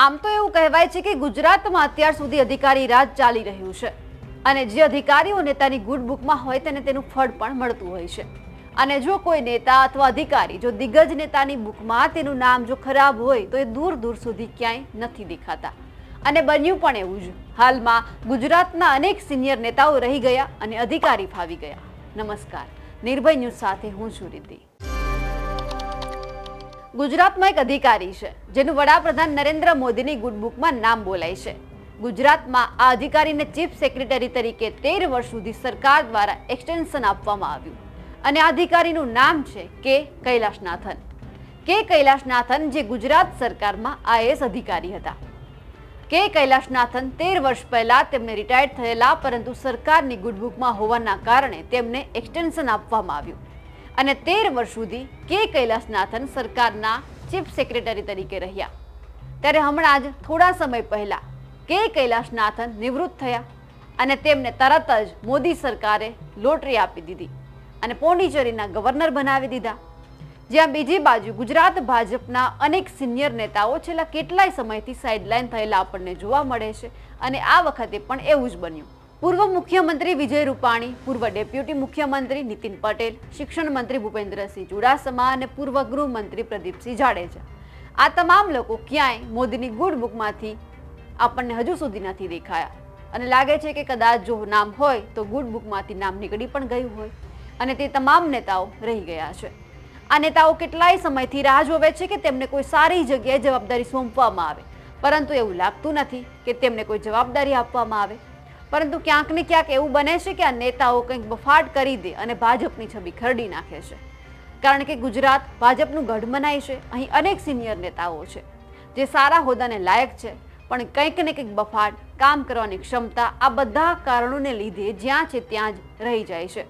આમ તો એવું કહેવાય છે કે ગુજરાતમાં અત્યાર સુધી અધિકારી રાજ ચાલી રહ્યું છે અને જે અધિકારીઓ નેતાની ગુડ બુકમાં હોય તેને તેનું ફળ પણ મળતું હોય છે। અને જો કોઈ નેતા અથવા અધિકારી જો દિગ્ગજ નેતાની બુકમાં તેનું નામ જો ખરાબ હોય તો એ દૂર દૂર સુધી ક્યાંય નથી દેખાતા અને બન્યું પણ એવું જ। હાલમાં ગુજરાતના અનેક સિનિયર નેતાઓ રહી ગયા અને અધિકારી ફાવી ગયા। નમસ્કાર, નિર્ભય ન્યૂઝ સાથે હું છું રિદ્ધિ। ગુજરાતમાં એક અધિકારી છે જેનું વડાપ્રધાન નરેન્દ્ર મોદીની ગુડ બુકમાં નામ બોલાય છે। ગુજરાતમાં આ અધિકારીને ચીફ સેક્રેટરી તરીકે 13 વર્ષ સુધી સરકાર દ્વારા એક્સટેન્શન આપવામાં આવ્યું અને આ અધિકારીનું નામ છે કે કૈલાશનાથન। કે કૈલાશનાથન જે ગુજરાત સરકારમાં આઈએએસ અધિકારી હતા। કે કૈલાશનાથન 13 વર્ષ પહેલા તેમને રિટાયર્ડ થયેલા, પરંતુ સરકારની ગુડ બુકમાં હોવાના કારણે તેમને એક્સટેન્શન આપવામાં આવ્યું અને 13 વર્ષ સુધી કે કૈલાશનાથન સરકારના ચીફ સેક્રેટરી તરીકે રહ્યા। ત્યારે હમણાં જ થોડા સમય પહેલા કે કૈલાશનાથન નિવૃત્ત થયા અને તેમને તરત જ મોદી સરકારે લોટરી આપી દીધી અને પોંડિચેરીના ગવર્નર બનાવી દીધા। જ્યાં બીજી બાજુ ગુજરાત ભાજપના અનેક સિનિયર નેતાઓ છેલ્લા કેટલાય સમયથી સાઇડલાઇન થયેલા આપણને જોવા મળે છે અને આ વખતે પણ એવું જ બન્યું। પૂર્વ મુખ્યમંત્રી વિજય રૂપાણી, પૂર્વ ડેપ્યુટી મુખ્યમંત્રી નીતિન પટેલ, શિક્ષણ મંત્રી ભૂપેન્દ્રસિંહ ચુડાસમા અને પૂર્વ ગૃહમંત્રી પ્રદીપસિંહ જાડેજા, આ તમામ લોકો ક્યાંય મોદીની ગુડ બુકમાંથી આપણને હજુ સુધી નથી દેખાયા અને લાગે છે કે કદાચ જો નામ હોય તો ગુડ બુકમાંથી નામ નીકળી પણ ગયું હોય અને તે તમામ નેતાઓ રહી ગયા છે। આ નેતાઓ કેટલાય સમયથી રાહ જોવે છે કે તેમને કોઈ સારી જગ્યાએ જવાબદારી સોંપવામાં આવે, પરંતુ એવું લાગતું નથી કે તેમને કોઈ જવાબદારી આપવામાં આવે। પરંતુ ક્યાંક ને ક્યાંક એવું બને છે કે આ નેતાઓ કંઈક બફાટ કરી દે અને ભાજપની છબી ખરડી નાખે છે, કારણ કે ગુજરાત ભાજપનું ગઢ મનાય છે। અહીં અનેક સિનિયર નેતાઓ છે જે સારા હોદ્દાને લાયક છે, પણ કંઈક ને કંઈક બફાટ, કામ કરવાની ક્ષમતા, આ બધા કારણોને લીધે જ્યાં છે ત્યાં જ રહી જાય છે।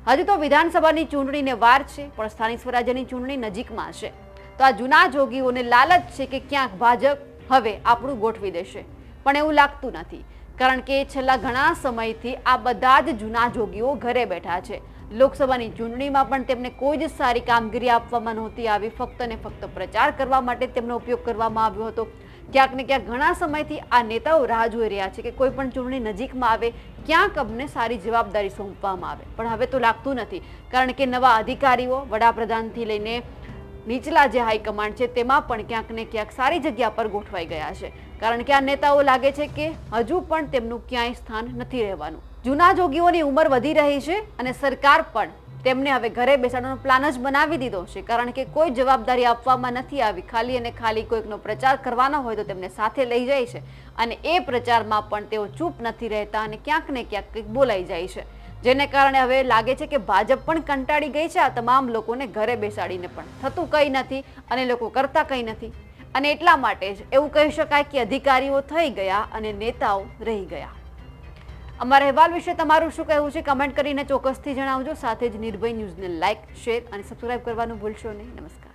હજુ તો વિધાનસભાની ચૂંટણીને વાર છે, પણ સ્થાનિક સ્વરાજ્યની ચૂંટણી નજીકમાં છે, તો આ જૂના જોગીઓને લાલચ છે કે ક્યાંક ભાજપ હવે આપણું ગોઠવી દેશે, પણ એવું લાગતું નથી, કારણ કે છેલ્લા ઘણા સમયથી આ બધા જ જૂના જોગીઓ ઘરે બેઠા છે। લોકસભાની ચૂંટણીમાં પણ તેમને કોઈ જ સારી કામગીરી આપવામાં નહોતી આવી, ફક્ત ને ફક્ત પ્રચાર કરવા માટે તેમનો ઉપયોગ કરવામાં આવ્યો હતો। ક્યાંક ને ક્યાંક ઘણા સમયથી આ નેતાઓ રાહ જોઈ રહ્યા છે કે કોઈ પણ ચૂંટણી નજીકમાં આવે, ક્યાંક અમને સારી જવાબદારી સોંપવામાં આવે, પણ હવે તો લાગતું નથી, કારણ કે નવા અધિકારીઓ વડાપ્રધાનથી લઈને નીચલા જે હાઈકમાન્ડ છે તેમાં પણ ક્યાંક ને ક્યાંક સારી જગ્યા પર ગોઠવાઈ ગયા છે, કારણ કે આ નેતાઓ લાગે છે કે હજુ પણ તેમનું ક્યાંય સ્થાન નથી રહેવાનું। જૂના જોગીઓની ઉંમર વધી રહી છે અને સરકાર પણ તેમને હવે ઘરે બેસાડવાનો પ્લાન જ બનાવી દીધો છે, કારણ કે કોઈ જવાબદારી આપવામાં નથી આવી। ખાલી અને ખાલી કોઈકનો પ્રચાર કરવાનો હોય તો તેમને સાથે લઈ જાય છે અને એ પ્રચારમાં પણ તેઓ ચૂપ નથી રહેતા અને ક્યાંક ને ક્યાંક કંઈક બોલાઈ જાય છે, જેને કારણે હવે લાગે છે કે ભાજપ પણ કંટાળી ગઈ છે આ તમામ લોકોને ઘરે બેસાડીને, પણ થતું કંઈ નથી અને લોકો કરતા કંઈ નથી અને એટલા માટે જ એવું કહી શકાય કે અધિકારીઓ થઈ ગયા અને નેતાઓ રહી ગયા। અમારા અહેવાલ વિશે તમારું શું કહેવું છે કમેન્ટ કરીને ચોક્કસથી જણાવજો। સાથે જ નિર્ભય ન્યૂઝને લાઇક, શેર અને સબસ્ક્રાઇબ કરવાનું ભૂલશો નહીં। નમસ્કાર।